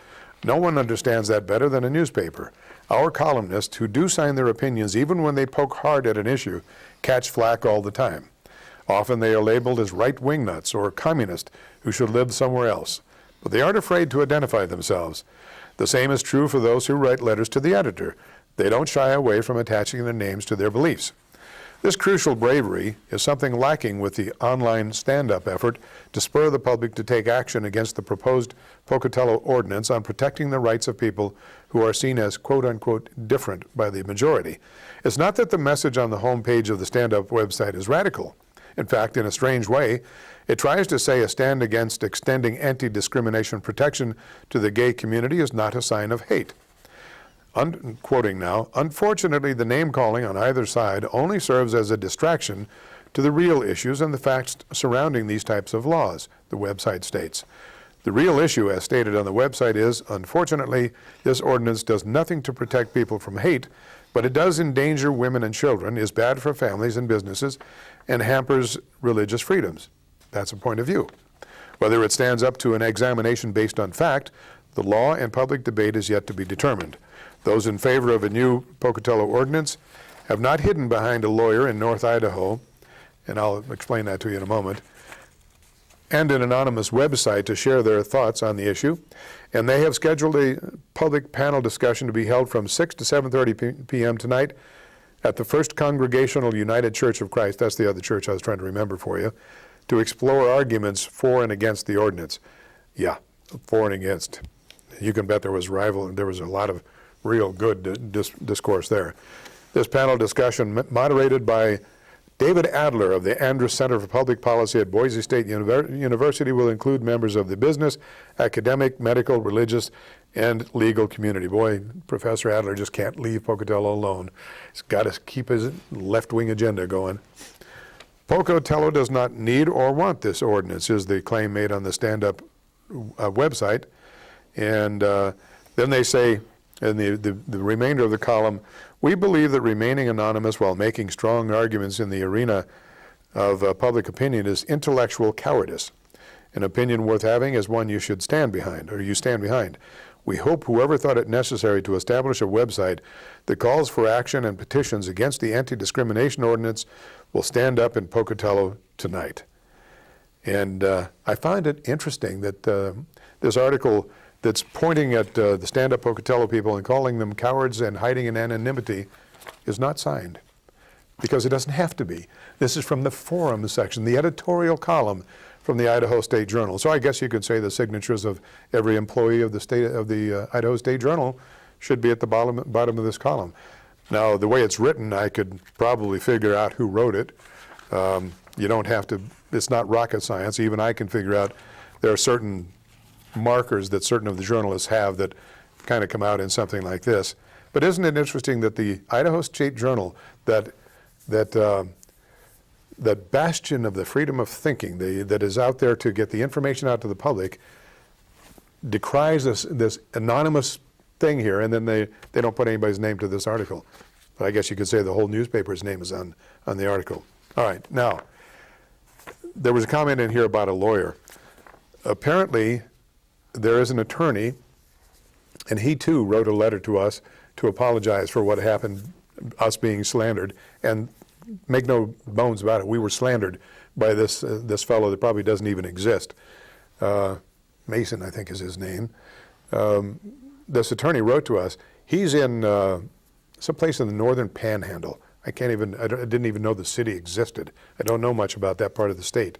A: No one understands that better than a newspaper. Our columnists, who do sign their opinions even when they poke hard at an issue, catch flack all the time. Often they are labeled as right-wing nuts or communist who should live somewhere else. But they aren't afraid to identify themselves. The same is true for those who write letters to the editor. They don't shy away from attaching their names to their beliefs. This crucial bravery is something lacking with the online stand-up effort to spur the public to take action against the proposed Pocatello ordinance on protecting the rights of people who are seen as quote-unquote different by the majority. It's not that the message on the homepage of the stand-up website is radical. In fact, in a strange way, it tries to say a stand against extending anti-discrimination protection to the gay community is not a sign of hate. Quoting now, unfortunately, the name-calling on either side only serves as a distraction to the real issues and the facts surrounding these types of laws, the website states. The real issue, as stated on the website, is, unfortunately, this ordinance does nothing to protect people from hate, but it does endanger women and children, is bad for families and businesses, and hampers religious freedoms. That's a point of view. Whether it stands up to an examination based on fact, the law and public debate is yet to be determined. Those in favor of a new Pocatello ordinance have not hidden behind a lawyer in North Idaho, and I'll explain that to you in a moment, and an anonymous website to share their thoughts on the issue. And they have scheduled a public panel discussion to be held from 6 to 7:30 p.m. tonight at the First Congregational United Church of Christ, that's the other church I was trying to remember for you, to explore arguments for and against the ordinance. Yeah, for and against. You can bet there was a lot of real good discourse there. This panel discussion, moderated by David Adler of the Andrus Center for Public Policy at Boise State University, will include members of the business, academic, medical, religious, and legal community. Boy, Professor Adler just can't leave Pocatello alone. He's got to keep his left-wing agenda going. Pocatello does not need or want this ordinance, is the claim made on the stand-up website. And then they say, in the remainder of the column, we believe that remaining anonymous while making strong arguments in the arena of public opinion is intellectual cowardice. An opinion worth having is one you should stand behind, or you stand behind. We hope whoever thought it necessary to establish a website that calls for action and petitions against the anti-discrimination ordinance will stand up in Pocatello tonight. And I find it interesting that this article that's pointing at the stand-up Pocatello people and calling them cowards and hiding in anonymity is not signed, because it doesn't have to be. This is from the forum section, the editorial column from the Idaho State Journal. So I guess you could say the signatures of every employee of the Idaho State Journal should be at the bottom of this column. Now, the way it's written, I could probably figure out who wrote it. You don't have to, it's not rocket science. Even I can figure out there are certain markers that certain of the journalists have that kind of come out in something like this. But isn't it interesting that the Idaho State Journal, that bastion of the freedom of thinking, that is out there to get the information out to the public, decries this anonymous thing here, and then they don't put anybody's name to this article. But I guess you could say the whole newspaper's name is on the article. All right, now, there was a comment in here about a lawyer. Apparently, there is an attorney, and he too wrote a letter to us to apologize for what happened, us being slandered. And make no bones about it, we were slandered by this fellow that probably doesn't even exist. Mason, I think is his name. This attorney wrote to us. He's in someplace in the northern Panhandle. I didn't even know the city existed. I don't know much about that part of the state.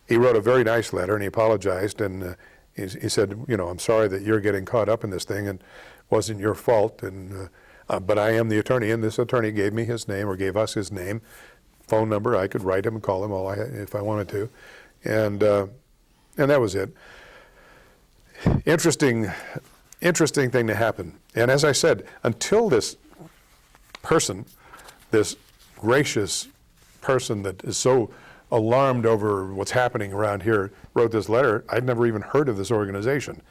A: He wrote a very nice letter, and he apologized, and he said, I'm sorry that you're getting caught up in this thing, and it wasn't your fault, and but I am the attorney, and this attorney gave me his name, or gave us his name, phone number. I could write him and call him if I wanted to, and that was it. Interesting thing to happen. And as I said, until this person, this gracious person that is so alarmed over what's happening around here wrote this letter. I'd never even heard of this organization.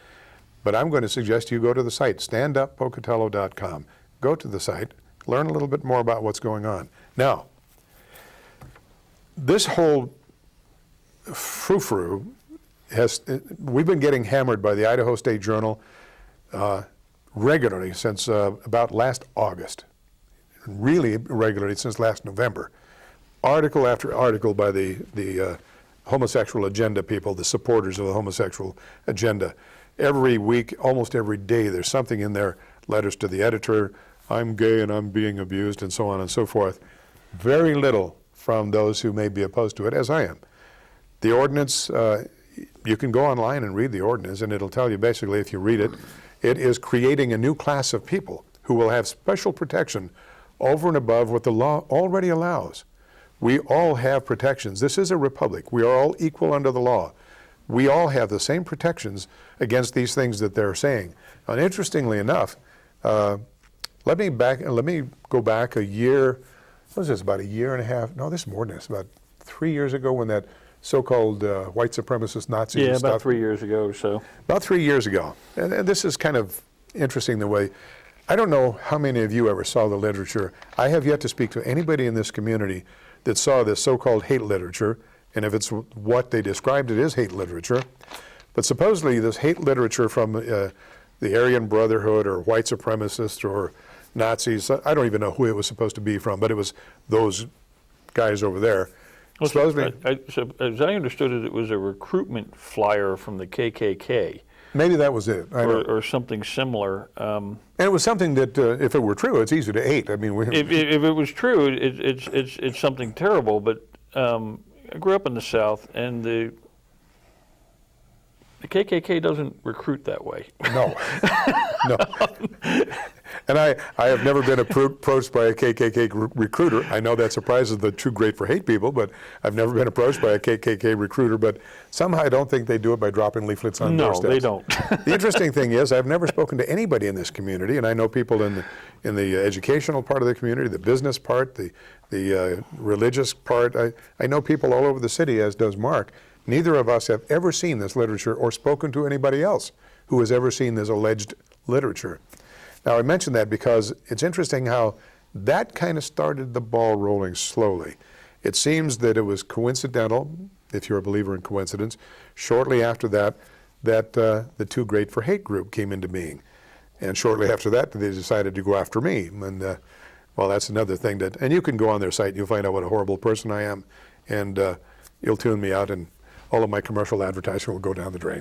A: But I'm going to suggest you go to the site, standuppocatello.com. Go to the site, learn a little bit more about what's going on. Now, this whole frou-frou we've been getting hammered by the Idaho State Journal regularly since about last August, really regularly since last November. Article after article by the homosexual agenda people, the supporters of the homosexual agenda. Every week, almost every day, there's something in their letters to the editor, I'm gay and I'm being abused, and so on and so forth. Very little from those who may be opposed to it, as I am. The ordinance, you can go online and read the ordinance, and it'll tell you basically, if you read it, it is creating a new class of people who will have special protection over and above what the law already allows. We all have protections. This is a republic. We are all equal under the law. We all have the same protections against these things that they're saying. And interestingly enough, let me go back a year. What was this, about a year and a half? No, this is more than this. About 3 years ago, when that so-called white supremacist Nazis and stuff.
L: About 3 years ago or so.
A: About 3 years ago. And this is kind of interesting the way, I don't know how many of you ever saw the literature. I have yet to speak to anybody in this community that saw this so-called hate literature, and if it's what they described, it is hate literature. But supposedly this hate literature from the Aryan Brotherhood or white supremacists or Nazis, I don't even know who it was supposed to be from, but it was those guys over there.
L: Well, so as I understood it, it was a recruitment flyer from the KKK.
A: Maybe that was it.
L: Or something similar.
A: And it was something that, if it were true, it's easy to hate. I mean,
L: if it was true, it's something terrible. But I grew up in the South, and the KKK doesn't recruit that way.
A: No, no. And I have never been approached by a KKK recruiter. I know that surprises the true great for hate people, but I've never been approached by a KKK recruiter. But somehow I don't think they do it by dropping leaflets on doorsteps.
L: No, they don't.
A: The interesting thing is I've never spoken to anybody in this community, and I know people in the educational part of the community, the business part, the religious part. I know people all over the city, as does Mark. Neither of us have ever seen this literature or spoken to anybody else who has ever seen this alleged literature. Now, I mention that because it's interesting how that kind of started the ball rolling slowly. It seems that it was coincidental, if you're a believer in coincidence, shortly after that the Too Great for Hate group came into being. And shortly after that, they decided to go after me. And, well, that's another thing and you can go on their site and you'll find out what a horrible person I am. And you'll tune me out, and all of my commercial advertising will go down the drain.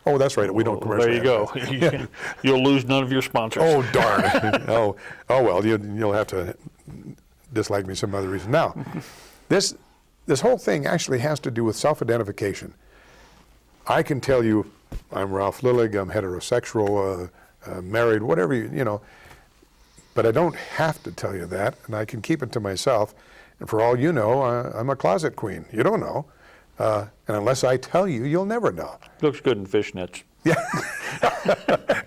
A: Oh, that's right. We don't commercially.
L: There you go. You'll lose none of your sponsors.
A: Oh, darn. oh well, you'll have to dislike me some other reason. Now, this whole thing actually has to do with self-identification. I can tell you I'm Ralph Lillig, I'm heterosexual, married, whatever, you know, but I don't have to tell you that, and I can keep it to myself. And for all you know, I'm a closet queen. You don't know. And unless I tell you, you'll never know.
L: Looks good in fishnets.
A: Yeah.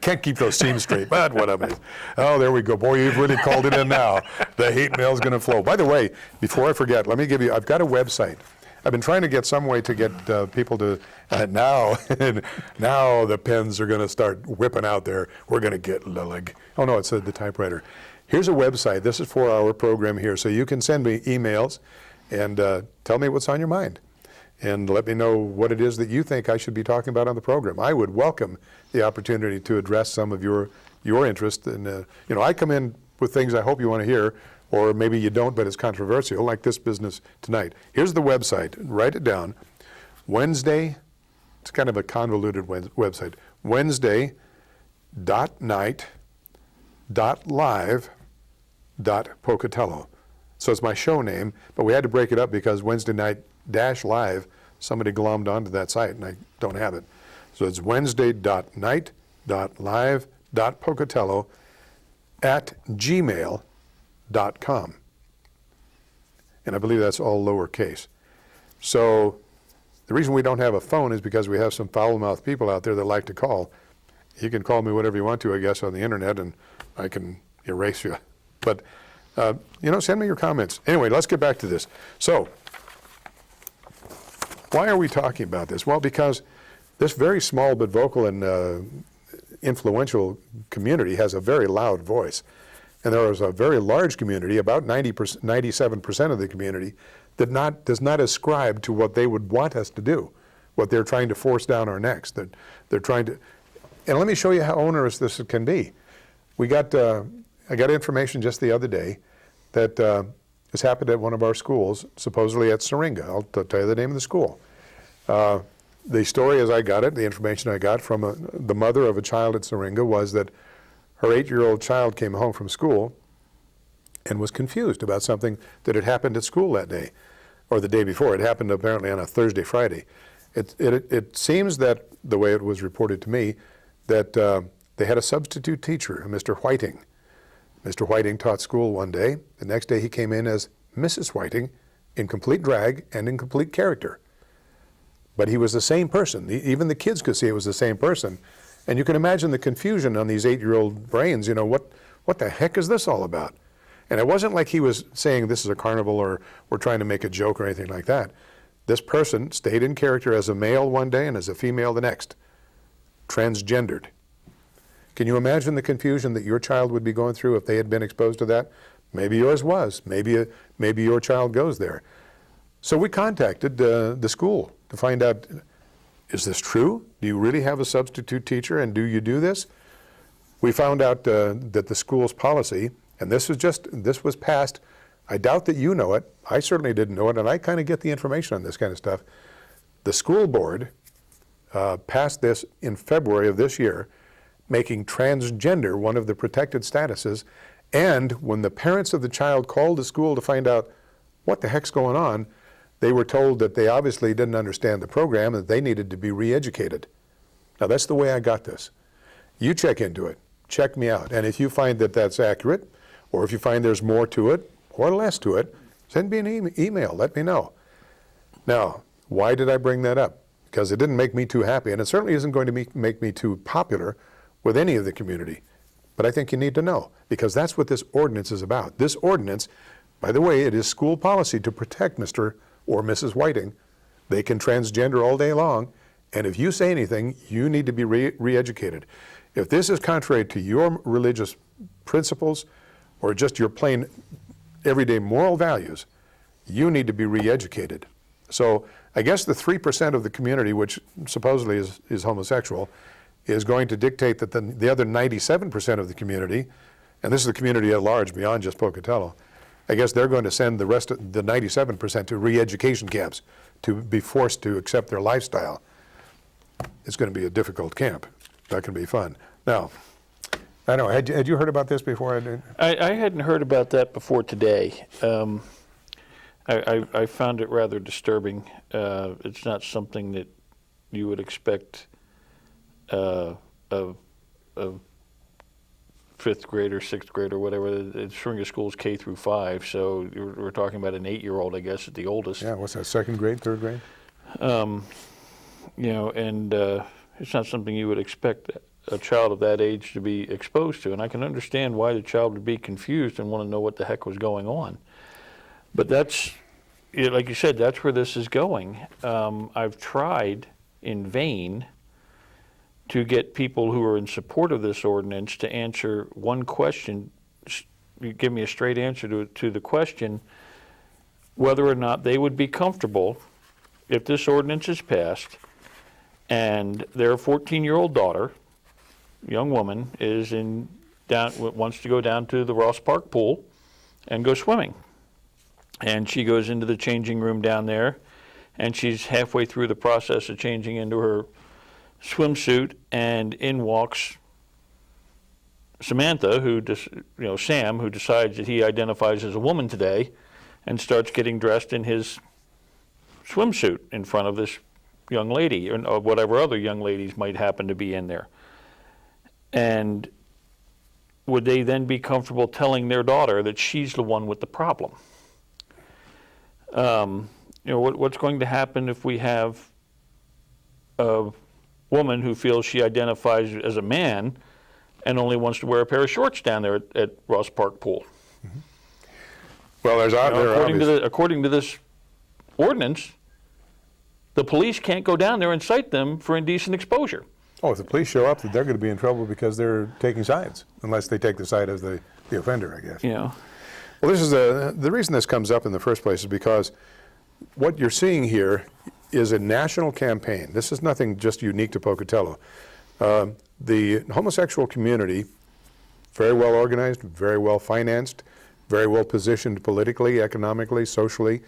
A: Can't keep those seams straight, but whatever. Oh, there we go. Boy, you've really called it in now. The hate mail's going to flow. By the way, before I forget, let me give you, I've got a website. I've been trying to get some way to get people to, now the pens are going to start whipping out there. We're going to get Lillig. Oh, no, it's the typewriter. Here's a website. This is for our program here, so you can send me emails and tell me what's on your mind. And let me know what it is that you think I should be talking about on the program. I would welcome the opportunity to address some of your interest. And you know, I come in with things I hope you want to hear, or maybe you don't, but it's controversial, like this business tonight. Here's the website. Write it down. Wednesday. It's kind of a convoluted website. Wednesday.night.live.pocatello. So it's my show name, but we had to break it up because Wednesday night -live, somebody glommed onto that site and I don't have it. So it's wednesday.night.live.pocatello @gmail.com. And I believe that's all lowercase. So the reason we don't have a phone is because we have some foul-mouthed people out there that like to call. You can call me whatever you want to, I guess, on the internet, and I can erase you. But, you know, send me your comments. Anyway, let's get back to this. So, Why are we talking about this? Well, because this very small but vocal and influential community has a very loud voice. And there is a very large community, about 97% of the community, that does not ascribe to what they would want us to do, what they're trying to force down our necks. They're trying to, and let me show you how onerous this can be. I got information just the other day that this happened at one of our schools, supposedly at Syringa. I'll tell you the name of the school. The story as I got it, the information I got from the mother of a child at Syringa was that her 8-year-old child came home from school and was confused about something that had happened at school that day, or the day before. It happened apparently on a Thursday, Friday. It seems that, the way it was reported to me, that they had a substitute teacher, Mr. Whiting. Mr. Whiting taught school one day. The next day he came in as Mrs. Whiting in complete drag and in complete character. But he was the same person. Even the kids could see it was the same person. And you can imagine the confusion on these 8-year-old brains. What the heck is this all about? And it wasn't like he was saying this is a carnival or we're trying to make a joke or anything like that. This person stayed in character as a male one day and as a female the next. Transgendered. Can you imagine the confusion that your child would be going through if they had been exposed to that? Maybe yours was. Maybe your child goes there. So we contacted the school to find out, is this true? Do you really have a substitute teacher, and do you do this? We found out that the school's policy, and this was passed, I doubt that you know it, I certainly didn't know it, and I kind of get the information on this kind of stuff. The school board passed this in February of this year, making transgender one of the protected statuses, and when the parents of the child called the school to find out what the heck's going on, they were told that they obviously didn't understand the program and that they needed to be re-educated. Now that's the way I got this. You check into it, check me out, and if you find that that's accurate, or if you find there's more to it or less to it, send me an email, let me know. Now, why did I bring that up? Because it didn't make me too happy, and it certainly isn't going to make me too popular with any of the community. But I think you need to know, because that's what this ordinance is about. This ordinance, by the way, it is school policy to protect Mr. or Mrs. Whiting. They can transgender all day long, and if you say anything, you need to be re-educated. If this is contrary to your religious principles or just your plain everyday moral values, you need to be re-educated. So I guess the 3% of the community, which supposedly is homosexual, is going to dictate that the other 97% of the community, and this is the community at large beyond just Pocatello, I guess they're going to send the rest of the 97% to re-education camps to be forced to accept their lifestyle. It's going to be a difficult camp. That can be fun. Now, I know, had you heard about this before?
L: I hadn't heard about that before today. I found it rather disturbing. It's not something that you would expect of fifth grade or sixth grade or whatever. Syringa School's K through 5, so we're talking about an 8-year-old, I guess, at the oldest.
A: Yeah, what's that, second grade, third grade?
L: It's not something you would expect a child of that age to be exposed to, and I can understand why the child would be confused and want to know what the heck was going on. But that's, like you said, that's where this is going. I've tried in vain to get people who are in support of this ordinance to answer one question, give me a straight answer to the question, whether or not they would be comfortable if this ordinance is passed and their 14-year-old daughter, young woman, wants to go down to the Ross Park pool and go swimming. And she goes into the changing room down there, and she's halfway through the process of changing into her swimsuit, and in walks Samantha, Sam, who decides that he identifies as a woman today, and starts getting dressed in his swimsuit in front of this young lady, or whatever other young ladies might happen to be in there. And would they then be comfortable telling their daughter that she's the one with the problem? What's going to happen if we have a woman who feels she identifies as a man and only wants to wear a pair of shorts down there at Ross Park Pool?
A: Mm-hmm. Well, according to this ordinance,
L: the police can't go down there and cite them for indecent exposure.
A: Oh, if the police show up, they're going to be in trouble because they're taking sides, unless they take the side of the offender, I guess.
L: Yeah.
A: Well, this is the reason this comes up in the first place is because what you're seeing here is a national campaign. This is nothing just unique to Pocatello. The homosexual community, very well organized, very well financed, very well positioned politically, economically, socially,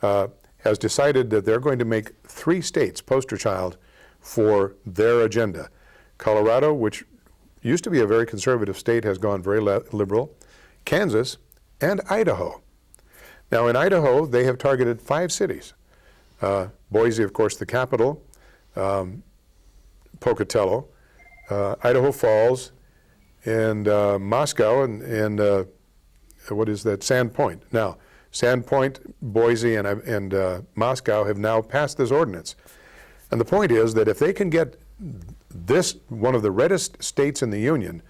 A: has decided that they're going to make 3 states poster child for their agenda. Colorado, which used to be a very conservative state, has gone very liberal. Kansas, and Idaho. Now in Idaho, they have targeted 5 cities. Boise, of course, the capital, Pocatello, Idaho Falls, and Moscow, and what is that, Sandpoint. Now, Sandpoint, Boise, and Moscow have now passed this ordinance. And the point is that if they can get this, one of the reddest states in the union,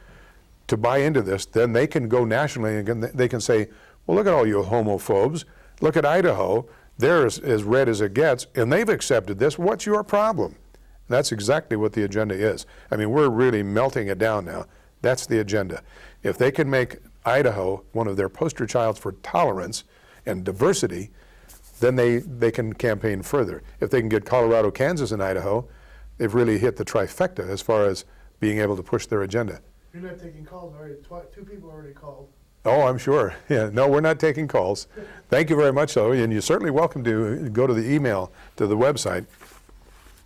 A: to buy into this, then they can go nationally and they can say, well, look at all you homophobes. Look at Idaho. They're as red as it gets, and they've accepted this. What's your problem? And that's exactly what the agenda is. I mean, we're really melting it down now. That's the agenda. If they can make Idaho one of their poster childs for tolerance and diversity, then they can campaign further. If they can get Colorado, Kansas, and Idaho, they've really hit the trifecta as far as being able to push their agenda.
M: You're not taking calls already. 2 people already called.
A: Oh, I'm sure. Yeah, no, we're not taking calls. Thank you very much, though, and you're certainly welcome to go to the email, to the website.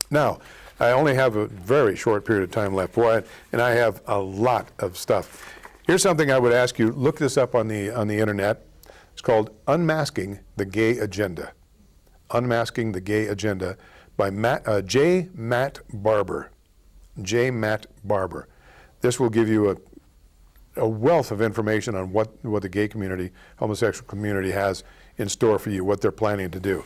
A: Now, I only have a very short period of time left, boy, and I have a lot of stuff. Here's something I would ask you, look this up on the internet. It's called Unmasking the Gay Agenda. Unmasking the Gay Agenda by J. Matt Barber. J. Matt Barber. This will give you a wealth of information on what the gay community, homosexual community has in store for you, what they're planning to do.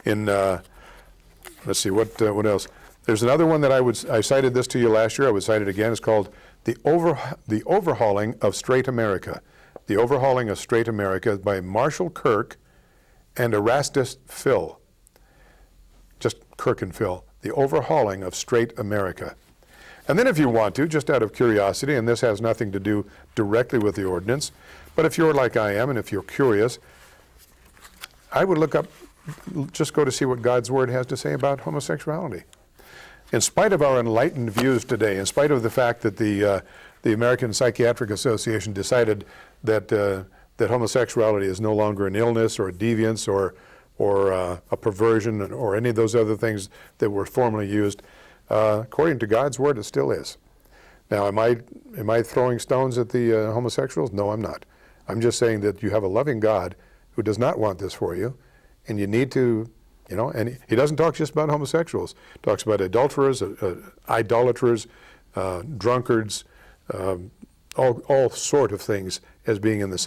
A: In let's see, what else? There's another one that I cited this to you last year. I would cite it again. It's called the Overhauling of Straight America. The Overhauling of Straight America by Marshall Kirk and Erastus Phil. Just Kirk and Phil. The Overhauling of Straight America. And then if you want to, just out of curiosity, and this has nothing to do directly with the ordinance, but if you're like I am and if you're curious, I would look up, just go to see what God's Word has to say about homosexuality. In spite of our enlightened views today, in spite of the fact that the American Psychiatric Association decided that homosexuality is no longer an illness or a deviance or a perversion or any of those other things that were formerly used, according to God's Word, it still is. Now, am I throwing stones at the homosexuals? No, I'm not. I'm just saying that you have a loving God who does not want this for you, and you need to, and he doesn't talk just about homosexuals. He talks about adulterers, idolaters, drunkards, all sort of things as being in the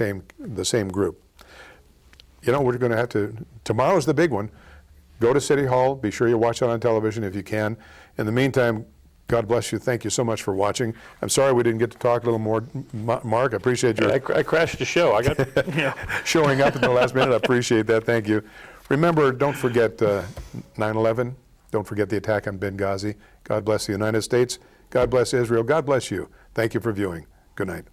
A: same group. We're going to have to, tomorrow's the big one. Go to City Hall. Be sure you watch it on television if you can. In the meantime, God bless you. Thank you so much for watching. I'm sorry we didn't get to talk a little more. Mark, I appreciate you.
L: I crashed the show. I got
A: showing up at the last minute. I appreciate that. Thank you. Remember, don't forget 9/11. Don't forget the attack on Benghazi. God bless the United States. God bless Israel. God bless you. Thank you for viewing. Good night.